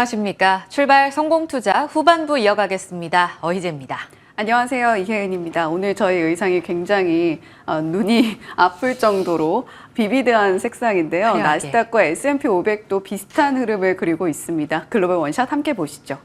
안녕하십니까. 출발 성공투자 후반부 이어가겠습니다. 어희재입니다. 안녕하세요. 이혜은입니다. 오늘 저희 의상이 굉장히 눈이 아플 정도로 비비드한 색상인데요. 화려하게. 나스닥과 S&P 500도 비슷한 흐름을 그리고 있습니다. 글로벌 원샷 함께 보시죠.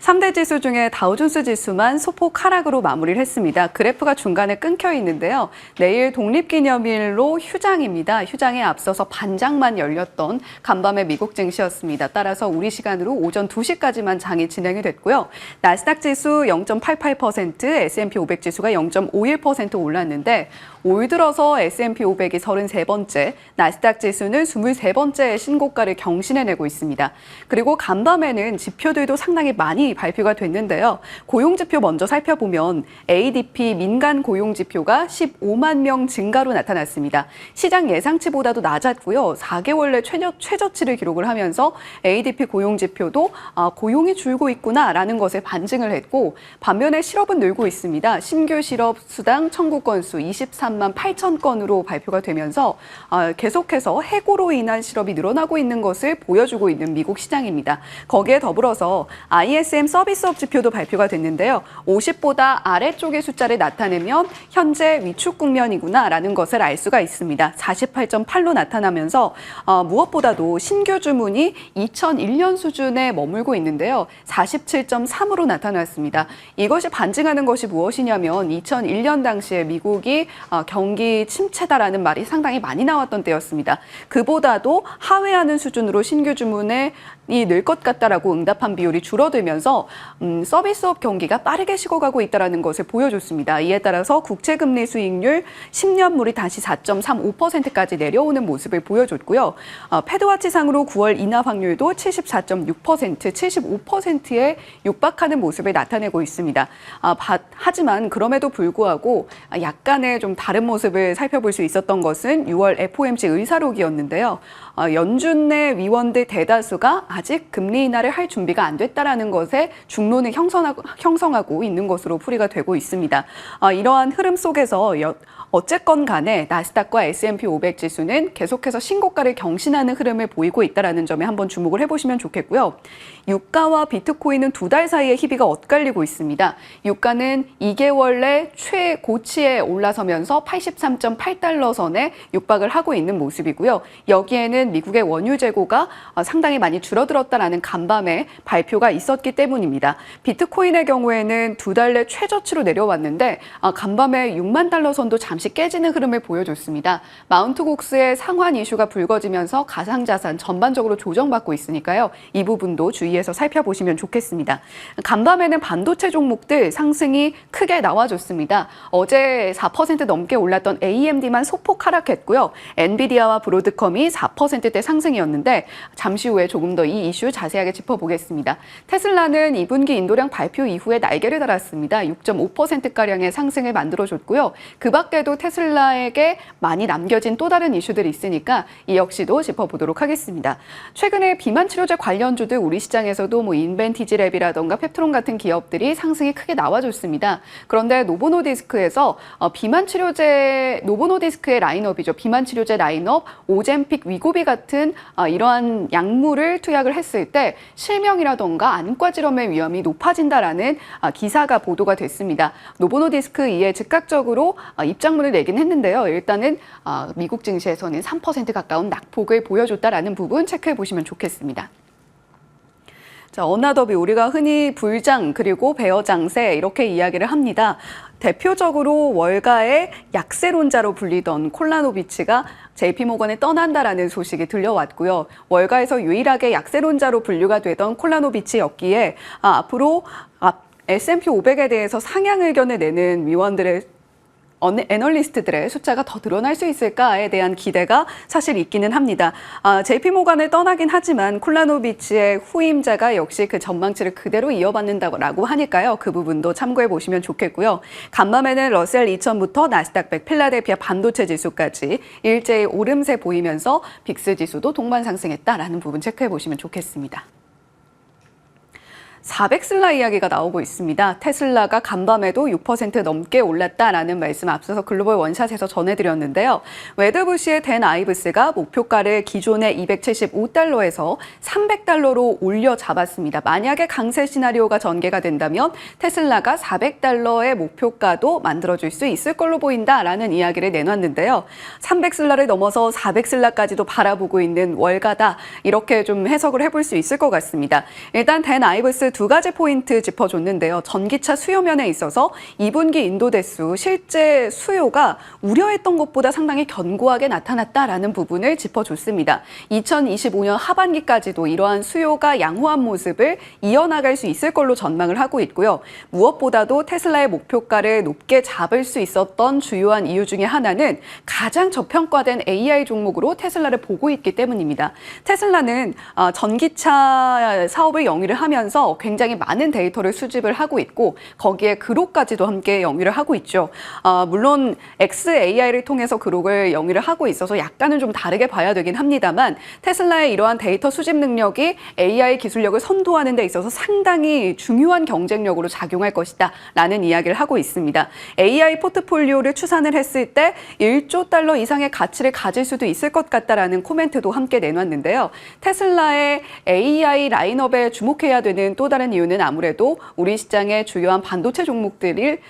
3대 지수 중에 다우존스 지수만 소폭 하락으로 마무리를 했습니다. 그래프가 중간에 끊겨 있는데요. 내일 독립기념일로 휴장입니다. 휴장에 앞서서 반장만 열렸던 간밤의 미국 증시였습니다. 따라서 우리 시간으로 오전 2시까지만 장이 진행이 됐고요. 나스닥 지수 0.88%, S&P 500 지수가 0.51% 올랐는데 올 들어서 S&P 500이 33번째, 나스닥 지수는 23번째 신고가를 경신해내고 있습니다. 그리고 간밤에는 지표들도 상당히 많이 발표가 됐는데요. 고용지표 먼저 살펴보면 ADP 민간 고용지표가 15만 명 증가로 나타났습니다. 시장 예상치보다도 낮았고요. 4개월 내 최저치를 기록을 하면서 ADP 고용지표도 고용이 줄고 있구나라는 것에 반증을 했고 반면에 실업은 늘고 있습니다. 신규 실업 수당 청구 건수 23만 8천 건으로 발표가 되면서 계속해서 해고로 인한 실업이 늘어나고 있는 것을 보여주고 있는 미국 시장입니다. 거기에 더불어서 ISM 서비스업 지표도 발표가 됐는데요. 50보다 아래쪽의 숫자를 나타내면 현재 위축 국면이구나라는 것을 알 수가 있습니다. 48.8로 나타나면서 무엇보다도 신규 주문이 2001년 수준에 머물고 있는데요. 47.3으로 나타났습니다. 이것이 반증하는 것이 무엇이냐면 2001년 당시에 미국이 경기 침체다라는 말이 상당히 많이 나왔던 때였습니다. 그보다도 하회하는 수준으로 신규 주문에 늘 것 같다라고 응답한 비율이 줄어들면서 서비스업 경기가 빠르게 식어가고 있다는 것을 보여줬습니다. 이에 따라서 국채금리 수익률 10년물이 다시 4.35%까지 내려오는 모습을 보여줬고요. 패드와치상으로 9월 인하 확률도 74.6%, 75%에 육박하는 모습을 나타내고 있습니다. 하지만 그럼에도 불구하고 약간의 좀 다른 모습을 살펴볼 수 있었던 것은 6월 FOMC 의사록이었는데요. 연준 내 위원들 대다수가 아직 금리 인하를 할 준비가 안 됐다라는 것에 중론을 형성하고 있는 것으로 풀이가 되고 있습니다. 이러한 흐름 속에서 어쨌건 간에 나스닥과 S&P 500 지수는 계속해서 신고가를 경신하는 흐름을 보이고 있다는 점에 한번 주목을 해보시면 좋겠고요. 유가와 비트코인은 2달 사이에 희비가 엇갈리고 있습니다. 유가는 2개월 내 최고치에 올라서면서 83.8달러 선에 육박을 하고 있는 모습이고요. 여기에는 미국의 원유 재고가 상당히 많이 줄어들었다라는 간밤에 발표가 있었기 때문입니다. 비트코인의 경우에는 2달 내 최저치로 내려왔는데 간밤에 6만 달러 선도 잠시 깨지는 흐름을 보여줬습니다. 마운트 곡스의 상환 이슈가 불거지면서 가상자산 전반적으로 조정받고 있으니까요. 이 부분도 주의해서 살펴보시면 좋겠습니다. 간밤에는 반도체 종목들 상승이 크게 나와줬습니다. 어제 4% 넘게 올랐던 AMD만 소폭 하락했고요. 엔비디아와 브로드컴이 4%대 상승이었는데 잠시 후에 조금 더 이 이슈 자세하게 짚어보겠습니다. 테슬라는 2분기 인도량 발표 이후에 날개를 달았습니다. 6.5%가량의 상승을 만들어줬고요. 그 밖에도 테슬라에게 많이 남겨진 또 다른 이슈들이 있으니까 이 역시도 짚어보도록 하겠습니다. 최근에 비만 치료제 관련주들 우리 시장에서도 인벤티지랩이라던가 펩트론 같은 기업들이 상승이 크게 나와줬습니다. 그런데 노보노디스크에서 노보노디스크의 라인업이죠. 비만 치료제 라인업, 오젬픽, 위고비 같은 이러한 약물을 투약을 했을 때 실명이라던가 안과질환의 위험이 높아진다라는 기사가 보도가 됐습니다. 노보노디스크 이에 즉각적으로 입장문을 내긴 했는데요. 일단은 미국 증시에서는 3% 가까운 낙폭을 보여줬다라는 부분 체크해 보시면 좋겠습니다. 자, 어나더비 우리가 흔히 불장 그리고 베어장세 이렇게 이야기를 합니다. 대표적으로 월가의 약세론자로 불리던 콜라노비치가 JP모건에 떠난다라는 소식이 들려왔고요. 월가에서 유일하게 약세론자로 분류가 되던 콜라노비치였기에 앞으로 S&P 500에 대해서 상향 의견을 내는 위원들의 애널리스트들의 숫자가 더 늘어날 수 있을까에 대한 기대가 사실 있기는 합니다. JP모건을 떠나긴 하지만 콜라노비치의 후임자가 역시 그 전망치를 그대로 이어받는다고 하니까요. 그 부분도 참고해 보시면 좋겠고요. 간밤에는 러셀 2000부터 나스닥 100, 필라델피아 반도체 지수까지 일제히 오름세 보이면서 빅스 지수도 동반 상승했다라는 부분 체크해 보시면 좋겠습니다. 400슬라 이야기가 나오고 있습니다. 테슬라가 간밤에도 6% 넘게 올랐다라는 말씀 앞서서 글로벌 원샷에서 전해드렸는데요. 웨더부시의 댄 아이브스가 목표가를 기존의 $275에서 $300로 올려 잡았습니다. 만약에 강세 시나리오가 전개가 된다면 테슬라가 $400의 목표가도 만들어줄 수 있을 걸로 보인다라는 이야기를 내놨는데요. 300슬라를 넘어서 400슬라까지도 바라보고 있는 월가다, 이렇게 좀 해석을 해볼 수 있을 것 같습니다. 일단 댄 아이브스 두 가지 포인트 짚어줬는데요. 전기차 수요면에 있어서 2분기 인도 대수 실제 수요가 우려했던 것보다 상당히 견고하게 나타났다라는 부분을 짚어줬습니다. 2025년 하반기까지도 이러한 수요가 양호한 모습을 이어나갈 수 있을 걸로 전망을 하고 있고요. 무엇보다도 테슬라의 목표가를 높게 잡을 수 있었던 주요한 이유 중에 하나는 가장 저평가된 AI 종목으로 테슬라를 보고 있기 때문입니다. 테슬라는 전기차 사업을 영위를 하면서 굉장히 많은 데이터를 수집을 하고 있고 거기에 그록까지도 함께 영위를 하고 있죠. 물론 XAI를 통해서 그록을 영위를 하고 있어서 약간은 좀 다르게 봐야 되긴 합니다만 테슬라의 이러한 데이터 수집 능력이 AI 기술력을 선도하는 데 있어서 상당히 중요한 경쟁력으로 작용할 것이다 라는 이야기를 하고 있습니다. AI 포트폴리오를 추산을 했을 때 1조 달러 이상의 가치를 가질 수도 있을 것 같다라는 코멘트도 함께 내놨는데요. 테슬라의 AI 라인업에 주목해야 되는 또 다른 이유는 아무래도 우리 시장의 주요한 반도체 종목들을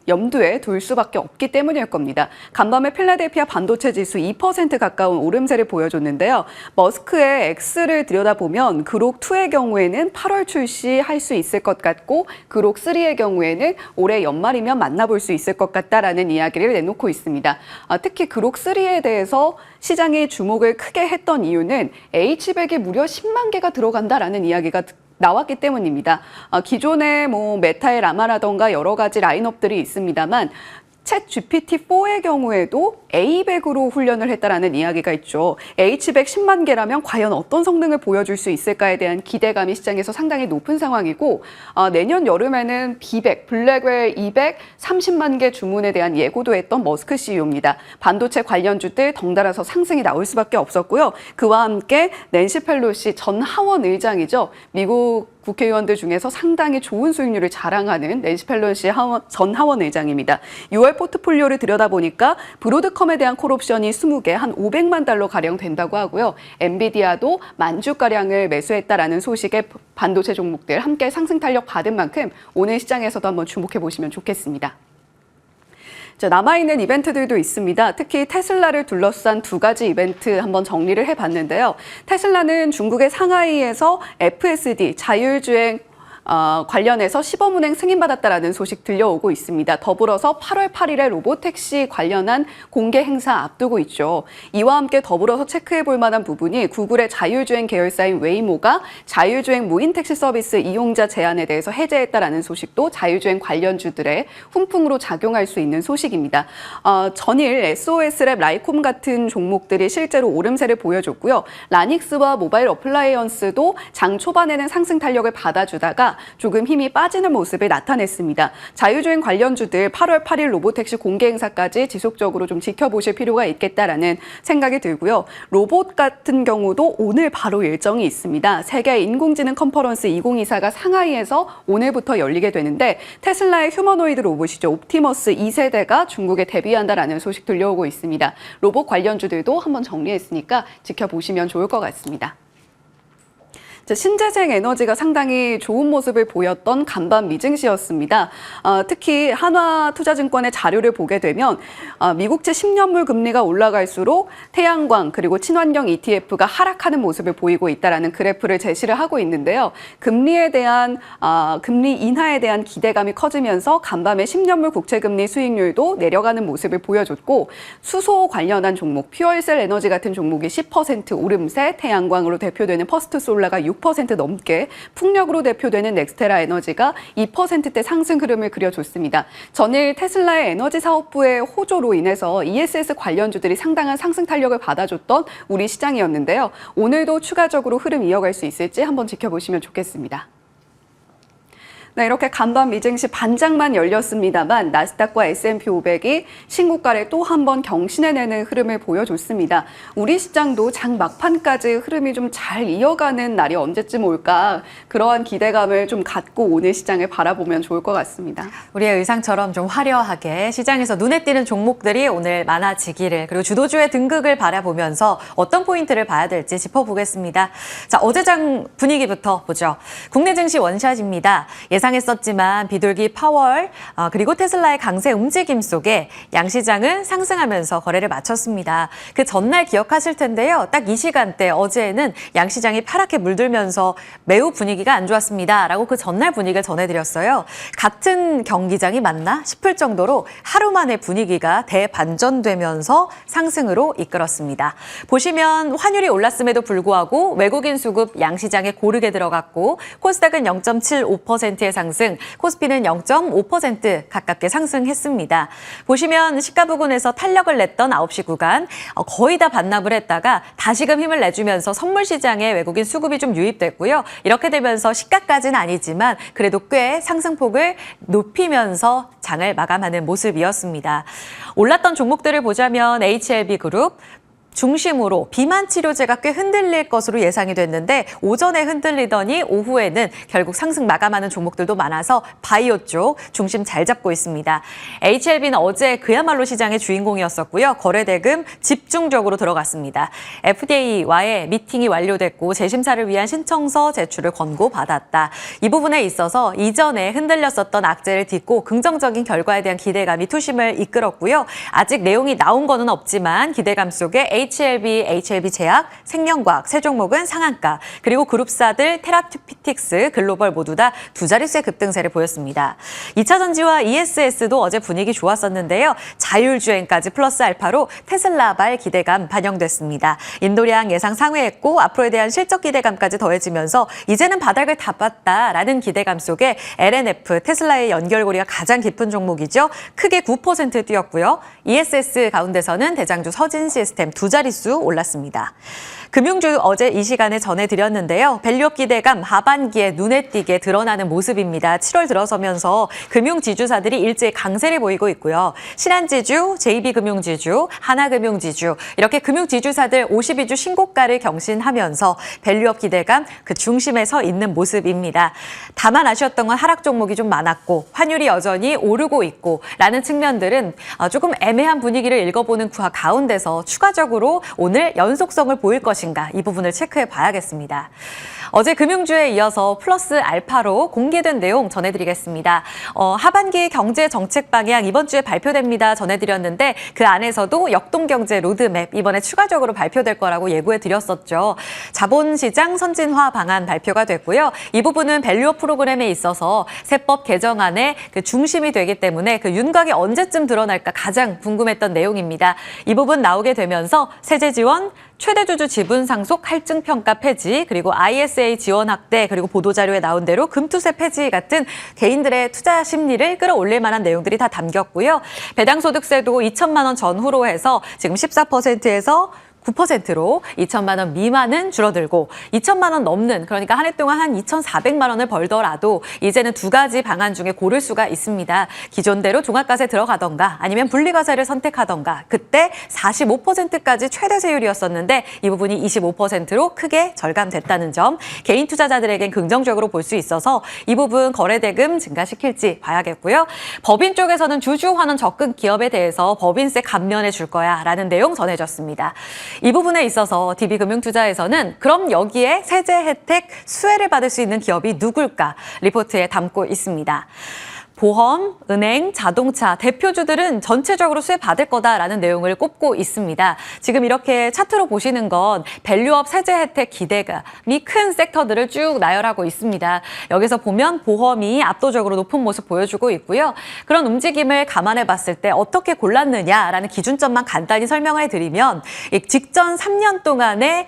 염두에 둘 수밖에 없기 때문일 겁니다. 간밤에 필라델피아 반도체 지수 2% 가까운 오름세를 보여줬는데요. 머스크의 X를 들여다보면 그록2의 경우에는 8월 출시할 수 있을 것 같고 그록3의 경우에는 올해 연말이면 만나볼 수 있을 것 같다라는 이야기를 내놓고 있습니다. 특히 그록3에 대해서 시장이 주목을 크게 했던 이유는 H백이 무려 10만 개가 들어간다라는 이야기가 나왔기 때문입니다. 기존에 메타의 라마라던가 여러 가지 라인업들이 있습니다만 챗 GPT-4의 경우에도 A백으로 훈련을 했다라는 이야기가 있죠. H백 10만 개라면 과연 어떤 성능을 보여줄 수 있을까에 대한 기대감이 시장에서 상당히 높은 상황이고 내년 여름에는 B백, 블랙웰 200, 30만 개 주문에 대한 예고도 했던 머스크 CEO입니다. 반도체 관련주들 덩달아서 상승이 나올 수밖에 없었고요. 그와 함께 낸시 펠로시 전 하원 의장이죠. 미국 국회의원들 중에서 상당히 좋은 수익률을 자랑하는 낸시 펠로시 전 하원 의장입니다. 6월 포트폴리오를 들여다보니까 브로드컴에 대한 콜옵션이 20개, 한 500만 달러 가량 된다고 하고요. 엔비디아도 10,000주가량을 매수했다라는 소식에 반도체 종목들 함께 상승 탄력 받은 만큼 오늘 시장에서도 한번 주목해 보시면 좋겠습니다. 남아있는 이벤트들도 있습니다. 특히 테슬라를 둘러싼 두 가지 이벤트 한번 정리를 해봤는데요. 테슬라는 중국의 상하이에서 FSD, 자율주행 관련해서 시범운행 승인받았다라는 소식 들려오고 있습니다. 더불어서 8월 8일에 로보택시 관련한 공개 행사 앞두고 있죠. 이와 함께 더불어서 체크해볼 만한 부분이 구글의 자율주행 계열사인 웨이모가 자율주행 무인 택시 서비스 이용자 제한에 대해서 해제했다라는 소식도 자율주행 관련주들의 훈풍으로 작용할 수 있는 소식입니다. 전일 SOS랩, 라이콤 같은 종목들이 실제로 오름세를 보여줬고요. 라닉스와 모바일 어플라이언스도 장 초반에는 상승 탄력을 받아주다가 조금 힘이 빠지는 모습을 나타냈습니다. 자율주행 관련주들 8월 8일 로보택시 공개 행사까지 지속적으로 좀 지켜보실 필요가 있겠다라는 생각이 들고요. 로봇 같은 경우도 오늘 바로 일정이 있습니다. 세계 인공지능 컨퍼런스 2024가 상하이에서 오늘부터 열리게 되는데 테슬라의 휴머노이드 로봇이죠. 옵티머스 2세대가 중국에 데뷔한다라는 소식 들려오고 있습니다. 로봇 관련주들도 한번 정리했으니까 지켜보시면 좋을 것 같습니다. 신재생 에너지가 상당히 좋은 모습을 보였던 간밤 미증시였습니다. 특히 한화투자증권의 자료를 보게 되면 미국채 10년물 금리가 올라갈수록 태양광 그리고 친환경 ETF가 하락하는 모습을 보이고 있다는 그래프를 제시를 하고 있는데요. 금리 인하에 대한 기대감이 커지면서 간밤에 10년물 국채금리 수익률도 내려가는 모습을 보여줬고 수소 관련한 종목, 퓨얼셀 에너지 같은 종목이 10% 오름세, 태양광으로 대표되는 퍼스트솔라가 6% 넘게, 풍력으로 대표되는 넥스테라 에너지가 2%대 상승 흐름을 그려줬습니다. 전일 테슬라의 에너지 사업부의 호조로 인해서 ESS 관련주들이 상당한 상승 탄력을 받아줬던 우리 시장이었는데요. 오늘도 추가적으로 흐름 이어갈 수 있을지 한번 지켜보시면 좋겠습니다. 네, 이렇게 간밤 미증시 반장만 열렸습니다만 나스닥과 S&P 500이 신고가를 또 한 번 경신해내는 흐름을 보여줬습니다. 우리 시장도 장 막판까지 흐름이 좀 잘 이어가는 날이 언제쯤 올까 그러한 기대감을 좀 갖고 오늘 시장을 바라보면 좋을 것 같습니다. 우리의 의상처럼 좀 화려하게 시장에서 눈에 띄는 종목들이 오늘 많아지기를 그리고 주도주의 등극을 바라보면서 어떤 포인트를 봐야 될지 짚어보겠습니다. 자, 어제장 분위기부터 보죠. 국내 증시 원샷입니다. 예상했었지만 비둘기 파월 그리고 테슬라의 강세 움직임 속에 양시장은 상승하면서 거래를 마쳤습니다. 그 전날 기억하실 텐데요. 딱 이 시간대 어제는 양시장이 파랗게 물들면서 매우 분위기가 안 좋았습니다. 라고 그 전날 분위기를 전해드렸어요. 같은 경기장이 맞나 싶을 정도로 하루 만에 분위기가 대반전되면서 상승으로 이끌었습니다. 보시면 환율이 올랐음에도 불구하고 외국인 수급 양시장에 고르게 들어갔고 코스닥은 0.75%의 상승, 코스피는 0.5% 가깝게 상승했습니다. 보시면 시가 부근에서 탄력을 냈던 9시 구간 거의 다 반납을 했다가 다시금 힘을 내주면서 선물 시장에 외국인 수급이 좀 유입됐고요. 이렇게 되면서 시가까지는 아니지만 그래도 꽤 상승폭을 높이면서 장을 마감하는 모습이었습니다. 올랐던 종목들을 보자면 HLB그룹, 중심으로 비만 치료제가 꽤 흔들릴 것으로 예상이 됐는데 오전에 흔들리더니 오후에는 결국 상승 마감하는 종목들도 많아서 바이오 쪽 중심 잘 잡고 있습니다. HLB는 어제 그야말로 시장의 주인공이었었고요. 거래 대금 집중적으로 들어갔습니다. FDA와의 미팅이 완료됐고 재심사를 위한 신청서 제출을 권고받았다. 이 부분에 있어서 이전에 흔들렸었던 악재를 딛고 긍정적인 결과에 대한 기대감이 투심을 이끌었고요. 아직 내용이 나온 거는 없지만 기대감 속에 HLB 제약, 생명과학 세 종목은 상한가, 그리고 그룹사들 테라퓨틱스, 글로벌 모두 다 두 자릿수의 급등세를 보였습니다. 2차 전지와 ESS도 어제 분위기 좋았었는데요. 자율주행까지 플러스 알파로 테슬라발 기대감 반영됐습니다. 인도량 예상 상회했고 앞으로에 대한 실적 기대감까지 더해지면서 이제는 바닥을 다 봤다라는 기대감 속에 LNF, 테슬라의 연결고리가 가장 깊은 종목이죠. 크게 9% 뛰었고요. ESS 가운데서는 대장주 서진 시스템 두 자릿수 올랐습니다. 금융주 어제 이 시간에 전해드렸는데요. 밸류업 기대감 하반기에 눈에 띄게 드러나는 모습입니다. 7월 들어서면서 금융지주사들이 일제히 강세를 보이고 있고요. 신한지주, JB금융지주, 하나금융지주 이렇게 금융지주사들 52주 신고가를 경신하면서 밸류업 기대감 그 중심에 서 있는 모습입니다. 다만 아쉬웠던 건 하락 종목이 좀 많았고 환율이 여전히 오르고 있고 라는 측면들은 조금 애매한 분위기를 읽어보는 가운데서 추가적으로 오늘 연속성을 보일 것인가 이 부분을 체크해 봐야겠습니다. 어제 금융주에 이어서 플러스 알파로 공개된 내용 전해드리겠습니다. 하반기 경제 정책 방향 이번 주에 발표됩니다. 전해드렸는데 그 안에서도 역동경제 로드맵 이번에 추가적으로 발표될 거라고 예고해 드렸었죠. 자본시장 선진화 방안 발표가 됐고요. 이 부분은 밸류업 프로그램에 있어서 세법 개정안의 그 중심이 되기 때문에 그 윤곽이 언제쯤 드러날까 가장 궁금했던 내용입니다. 이 부분 나오게 되면서 세제 지원, 최대주주 지분 상속 할증 평가 폐지, 그리고 ISA 지원 확대, 그리고 보도자료에 나온 대로 금투세 폐지 같은 개인들의 투자 심리를 끌어올릴 만한 내용들이 다 담겼고요. 배당소득세도 2천만 원 전후로 해서 지금 14%에서 9%로 2천만 원 미만은 줄어들고 2천만 원 넘는 그러니까 한 해 동안 한 2,400만 원을 벌더라도 이제는 두 가지 방안 중에 고를 수가 있습니다. 기존대로 종합과세 들어가던가 아니면 분리과세를 선택하던가 그때 45%까지 최대 세율이었었는데 이 부분이 25%로 크게 절감됐다는 점 개인 투자자들에겐 긍정적으로 볼 수 있어서 이 부분 거래대금 증가시킬지 봐야겠고요. 법인 쪽에서는 주주환원 접근 기업에 대해서 법인세 감면해 줄 거야 라는 내용 전해졌습니다. 이 부분에 있어서 DB금융투자에서는 그럼 여기에 세제 혜택 수혜를 받을 수 있는 기업이 누굴까 리포트에 담고 있습니다. 보험, 은행, 자동차, 대표주들은 전체적으로 수혜 받을 거다라는 내용을 꼽고 있습니다. 지금 이렇게 차트로 보시는 건 밸류업 세제 혜택 기대감이 큰 섹터들을 쭉 나열하고 있습니다. 여기서 보면 보험이 압도적으로 높은 모습 보여주고 있고요. 그런 움직임을 감안해 봤을 때 어떻게 골랐느냐라는 기준점만 간단히 설명을 드리면 직전 3년 동안의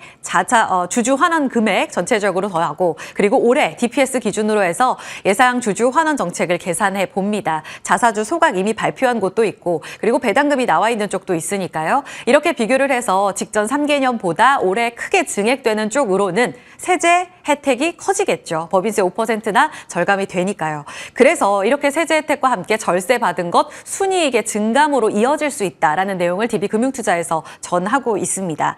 주주 환원 금액 전체적으로 더하고 그리고 올해 DPS 기준으로 해서 예상 주주 환원 정책을 계산해 봅니다. 자사주 소각 이미 발표한 곳도 있고 그리고 배당금이 나와 있는 쪽도 있으니까요. 이렇게 비교를 해서 직전 3개년보다 올해 크게 증액되는 쪽으로는 세제 혜택이 커지겠죠. 법인세 5%나 절감이 되니까요. 그래서 이렇게 세제 혜택과 함께 절세 받은 것 순이익의 증감으로 이어질 수 있다라는 내용을 DB금융투자에서 전하고 있습니다.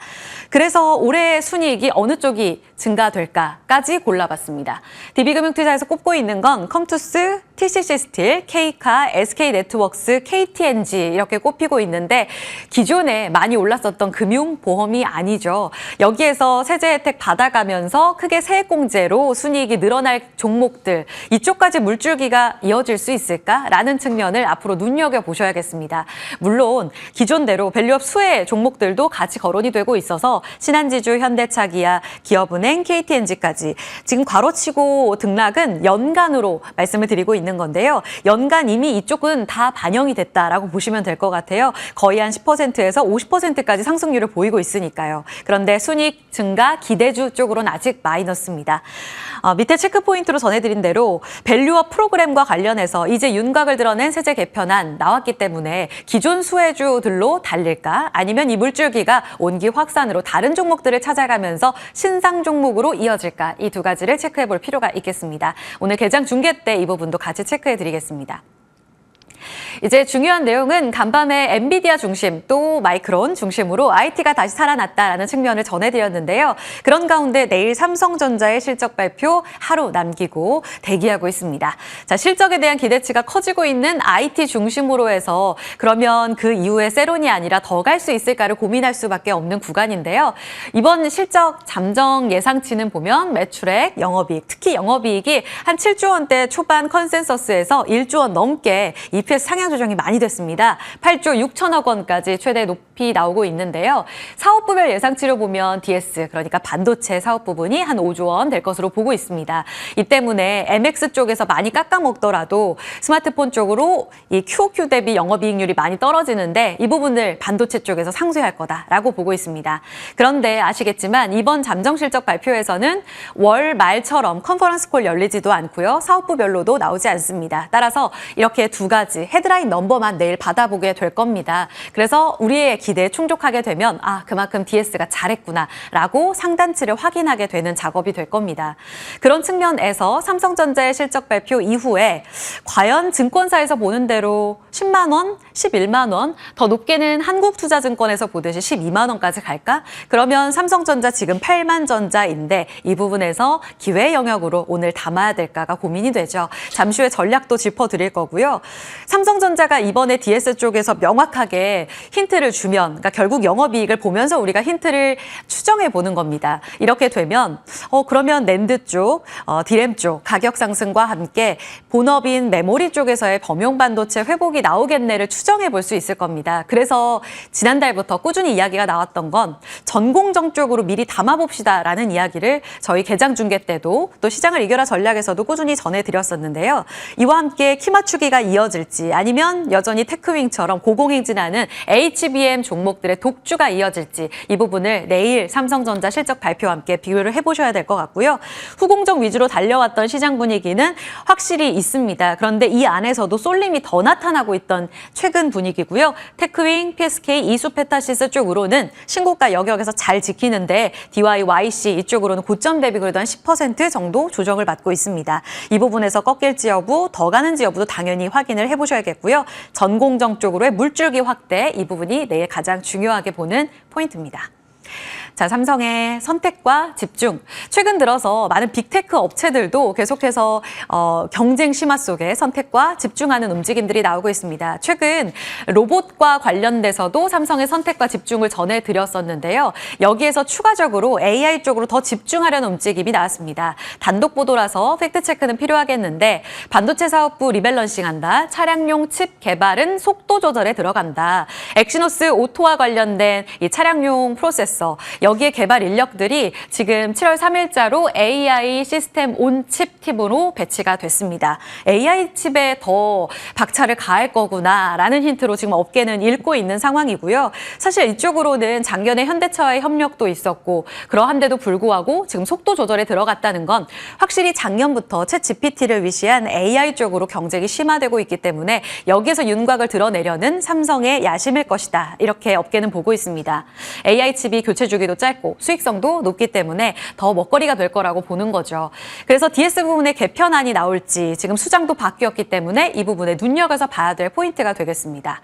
그래서 올해 순이익이 어느 쪽이 증가될까까지 골라봤습니다. DB금융투자에서 꼽고 있는 건 컴투스, TCC스틸, K카, SK네트워크스, KTNG 이렇게 꼽히고 있는데 기존에 많이 올랐었던 금융보험이 아니죠. 여기에서 세제 혜택 받아가면서 크게 세액공제로 순이익이 늘어날 종목들 이쪽까지 물줄기가 이어질 수 있을까라는 측면을 앞으로 눈여겨보셔야겠습니다. 물론 기존대로 밸류업 수혜 종목들도 같이 거론이 되고 있어서 신한지주, 현대차기아, 기업은행, KTNG까지 지금 괄호치고 등락은 연간으로 말씀을 드리고 있는 건데요. 연간 이미 이쪽은 다 반영이 됐다라고 보시면 될 것 같아요. 거의 한 10%에서 50%까지 상승률을 보이고 있으니까요. 그런데 순이익 증가 기대주 쪽으로는 아직 마이너스입니다. 밑에 체크 포인트로 전해드린 대로 밸류업 프로그램과 관련해서 이제 윤곽을 드러낸 세제 개편안 나왔기 때문에 기존 수혜주들로 달릴까 아니면 이 물줄기가 온기 확산으로 다른 종목들을 찾아가면서 신상 종목으로 이어질까 이 두 가지를 체크해 볼 필요가 있겠습니다. 오늘 개장 중계 때 이 부분도 같이 체크해 드리겠습니다. 이제 중요한 내용은 간밤에 엔비디아 중심 또 마이크론 중심으로 IT가 다시 살아났다라는 측면을 전해드렸는데요. 그런 가운데 내일 삼성전자의 실적 발표 하루 남기고 대기하고 있습니다. 자, 실적에 대한 기대치가 커지고 있는 IT 중심으로 해서 그러면 그 이후에 세론이 아니라 더 갈 수 있을까를 고민할 수밖에 없는 구간인데요. 이번 실적 잠정 예상치는 보면 매출액, 영업이익, 특히 영업이익이 한 7조 원대 초반 컨센서스에서 1조 원 넘게 EPS 상향 조정이 많이 됐습니다. 8조 6천억 원까지 최대 높이 나오고 있는데요. 사업부별 예상치로 보면 DS, 그러니까 반도체 사업 부분이 한 5조 원 될 것으로 보고 있습니다. 이 때문에 MX 쪽에서 많이 깎아먹더라도 스마트폰 쪽으로 이 QOQ 대비 영업이익률이 많이 떨어지는데 이 부분을 반도체 쪽에서 상쇄할 거다라고 보고 있습니다. 그런데 아시겠지만 이번 잠정 실적 발표에서는 월 말처럼 컨퍼런스 콜 열리지도 않고요. 사업부별로도 나오지 않습니다. 따라서 이렇게 두 가지 헤드라인 넘버만 내일 받아보게 될 겁니다. 그래서 우리의 기대에 충족하게 되면 그만큼 DS가 잘했구나라고 상단치를 확인하게 되는 작업이 될 겁니다. 그런 측면에서 삼성전자의 실적 발표 이후에 과연 증권사에서 보는 대로 10만 원, 11만 원, 더 높게는 한국투자증권에서 보듯이 12만 원까지 갈까? 그러면 삼성전자 지금 8만 전자인데 이 부분에서 기회 영역으로 오늘 담아야 될까가 고민이 되죠. 잠시 후에 전략도 짚어드릴 거고요. 삼성전자가 이번에 DS 쪽에서 명확하게 힌트를 주면 그러니까 결국 영업이익을 보면서 우리가 힌트를 추정해 보는 겁니다. 이렇게 되면 그러면 낸드 쪽, 디램 쪽 가격 상승과 함께 본업인 메모리 쪽에서의 범용 반도체 회복이 나오겠네를 추정해 볼 수 있을 겁니다. 그래서 지난달부터 꾸준히 이야기가 나왔던 건 전공정 쪽으로 미리 담아봅시다라는 이야기를 저희 개장 중계 때도 또 시장을 이겨라 전략에서도 꾸준히 전해드렸었는데요. 이와 함께 키 맞추기가 이어질지 아니면 여전히 테크윙처럼 고공행진하는 HBM 종목들의 독주가 이어질지 이 부분을 내일 삼성전자 실적 발표와 함께 비교를 해보셔야 될 것 같고요. 후공정 위주로 달려왔던 시장 분위기는 확실히 있습니다. 그런데 이 안에서도 쏠림이 더 나타나고 있던 최근 분위기고요. 테크윙, PSK, 이수페타시스 쪽으로는 신고가 여격에서 잘 지키는데 DYYC 이쪽으로는 고점 대비 그래도 한 10% 정도 조정을 받고 있습니다. 이 부분에서 꺾일지 여부, 더 가는지 여부도 당연히 확인을 해보셔야겠고요. 전공정 쪽으로의 물줄기 확대 이 부분이 내일 가장 중요하게 보는 포인트입니다. 자, 삼성의 선택과 집중. 최근 들어서 많은 빅테크 업체들도 계속해서 경쟁 심화 속에 선택과 집중하는 움직임들이 나오고 있습니다. 최근 로봇과 관련돼서도 삼성의 선택과 집중을 전해드렸었는데요. 여기에서 추가적으로 AI 쪽으로 더 집중하려는 움직임이 나왔습니다. 단독 보도라서 팩트체크는 필요하겠는데 반도체 사업부 리밸런싱한다. 차량용 칩 개발은 속도 조절에 들어간다. 엑시노스 오토와 관련된 이 차량용 프로세서 여기에 개발 인력들이 지금 7월 3일자로 AI 시스템 온 칩 팀으로 배치가 됐습니다. AI 칩에 더 박차를 가할 거구나라는 힌트로 지금 업계는 읽고 있는 상황이고요. 사실 이쪽으로는 작년에 현대차와의 협력도 있었고 그러한데도 불구하고 지금 속도 조절에 들어갔다는 건 확실히 작년부터 챗 GPT를 위시한 AI 쪽으로 경쟁이 심화되고 있기 때문에 여기에서 윤곽을 드러내려는 삼성의 야심일 것이다. 이렇게 업계는 보고 있습니다. AI 칩이 교체 주기도 기간대도 짧고 수익성도 높기 때문에 더 먹거리가 될 거라고 보는 거죠. 그래서 DS 부분에 개편안이 나올지 지금 수장도 바뀌었기 때문에 이 부분에 눈여겨서 봐야 될 포인트가 되겠습니다.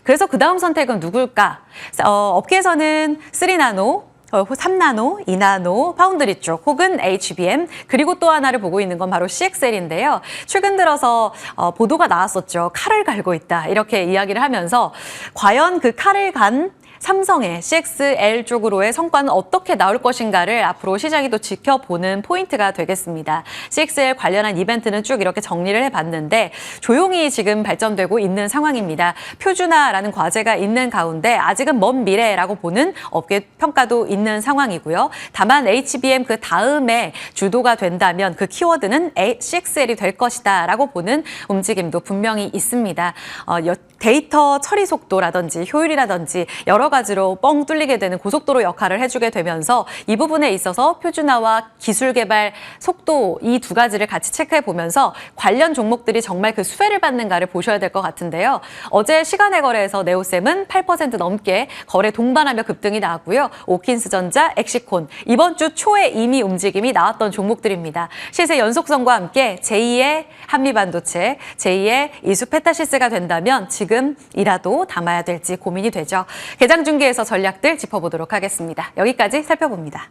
그래서 그 다음 선택은 누굴까? 업계에서는 3나노, 3나노, 2나노, 파운드리 쪽 혹은 HBM 그리고 또 하나를 보고 있는 건 바로 CXL인데요. 최근 들어서 보도가 나왔었죠. 칼을 갈고 있다 이렇게 이야기를 하면서 과연 그 칼을 간 삼성의 CXL 쪽으로의 성과는 어떻게 나올 것인가를 앞으로 시장이 또 지켜보는 포인트가 되겠습니다. CXL 관련한 이벤트는 쭉 이렇게 정리를 해봤는데 조용히 지금 발전되고 있는 상황입니다. 표준화라는 과제가 있는 가운데 아직은 먼 미래라고 보는 업계 평가도 있는 상황이고요. 다만 HBM 그 다음에 주도가 된다면 그 키워드는 CXL이 될 것이다 라고 보는 움직임도 분명히 있습니다. 데이터 처리 속도라든지 효율이라든지 여러 가지로 뻥 뚫리게 되는 고속도로 역할을 해주게 되면서 이 부분에 있어서 표준화와 기술 개발 속도 이 두 가지를 같이 체크해 보면서 관련 종목들이 정말 그 수혜를 받는가를 보셔야 될 것 같은데요. 어제 시간의 거래에서 네오셈은 8% 넘게 거래 동반하며 급등이 나왔고요. 오킨스전자, 엑시콘 이번 주 초에 이미 움직임이 나왔던 종목들입니다. 시세 연속성과 함께 제2의 한미반도체, 제2의 이수페타시스가 된다면 지금이라도 담아야 될지 고민이 되죠. 개장 중계에서 전략들 짚어보도록 하겠습니다. 여기까지 살펴봅니다.